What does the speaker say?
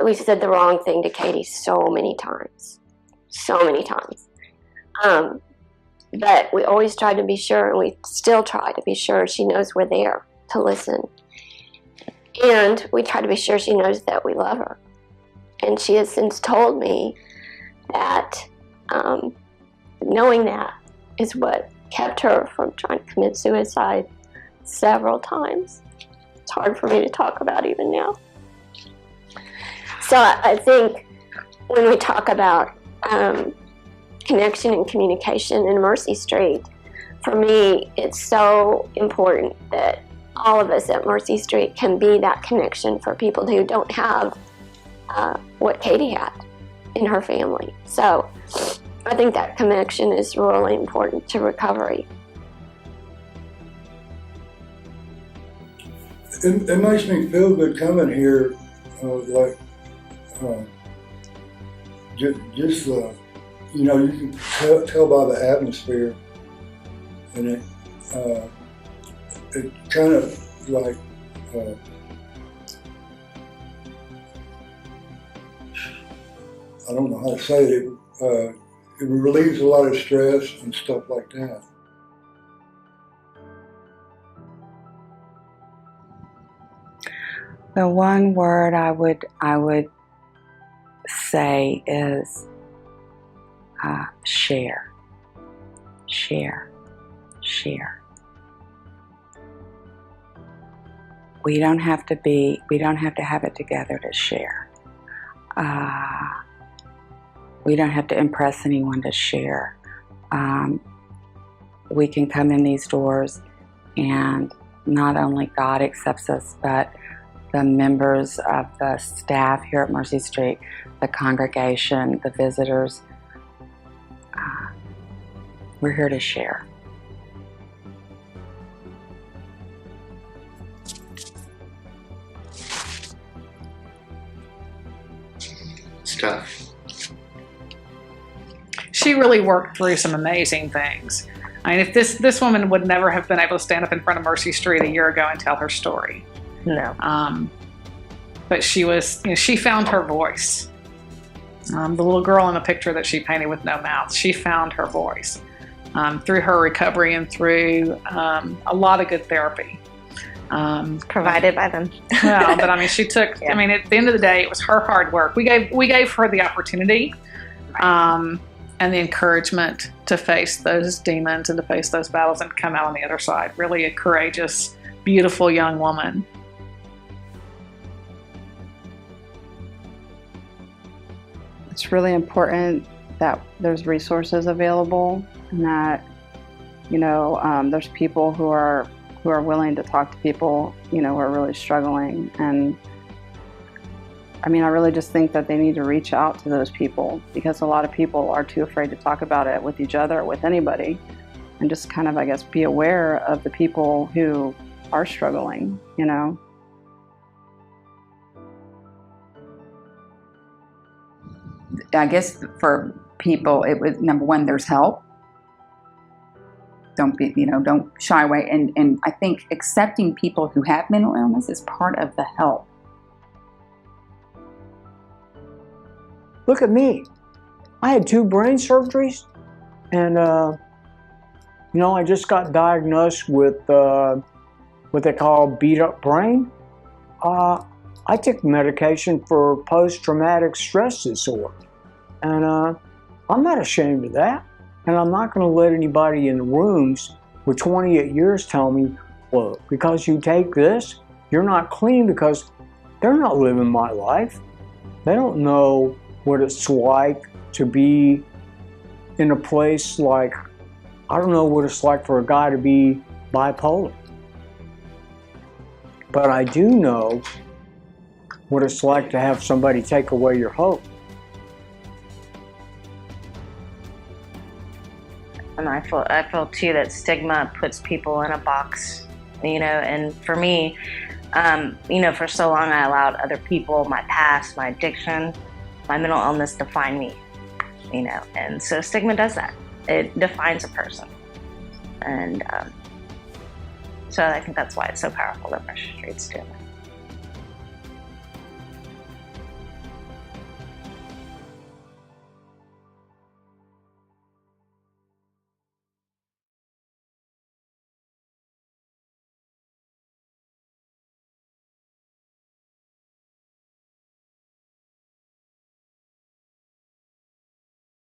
we said the wrong thing to Katie so many times. But we always tried to be sure, and we still try to be sure she knows we're there to listen. And we try to be sure she knows that we love her. And she has since told me that knowing that is what kept her from trying to commit suicide several times. It's hard for me to talk about even now. So I think when we talk about connection and communication in Mercy Street, for me, it's so important that all of us at Mercy Street can be that connection for people who don't have what Katie had in her family. So I think that connection is really important to recovery. It makes me feel good coming here, just you know, you can tell by the atmosphere, and it kind of like I don't know how to say it. It relieves a lot of stress and stuff like that. The one word I would say is share. Share. Share. We don't have to have it together to share. We don't have to impress anyone to share. We can come in these doors and not only God accepts us, but the members of the staff here at Mercy Street, the congregation, the visitors, we're here to share. It's tough. She really worked through some amazing things. I mean, if this woman would never have been able to stand up in front of Mercy Street a year ago and tell her story. No. But she was, she found her voice. The little girl in the picture that she painted with no mouth, she found her voice through her recovery and through a lot of good therapy. Provided by them. Well, but I mean, she took, Yeah. I mean, at the end of the day, it was her hard work. We gave her the opportunity and the encouragement to face those demons and to face those battles and come out on the other side. Really a courageous, beautiful young woman. It's really important that there's resources available and that, there's people who are willing to talk to people, who are really struggling. And I mean, I really just think that they need to reach out to those people, because a lot of people are too afraid to talk about it with each other or with anybody, and just kind of, I guess, be aware of the people who are struggling, I guess for people, it was number one, there's help. Don't shy away. And I think accepting people who have mental illness is part of the help. Look at me. I had 2 brain surgeries, and I just got diagnosed with what they call beat up brain. I took medication for post-traumatic stress disorder, and I'm not ashamed of that. And I'm not going to let anybody in the rooms with 28 years tell me, well, because you take this, you're not clean, because they're not living my life. They don't know what it's like to be in a place like, I don't know what it's like for a guy to be bipolar. But I do know what it's like to have somebody take away your hope. And I feel too that stigma puts people in a box, and for me, for so long I allowed other people, my past, my addiction, my mental illness define me, and so stigma does that. It defines a person. And so I think that's why it's so powerful that Mercy Street's doing it.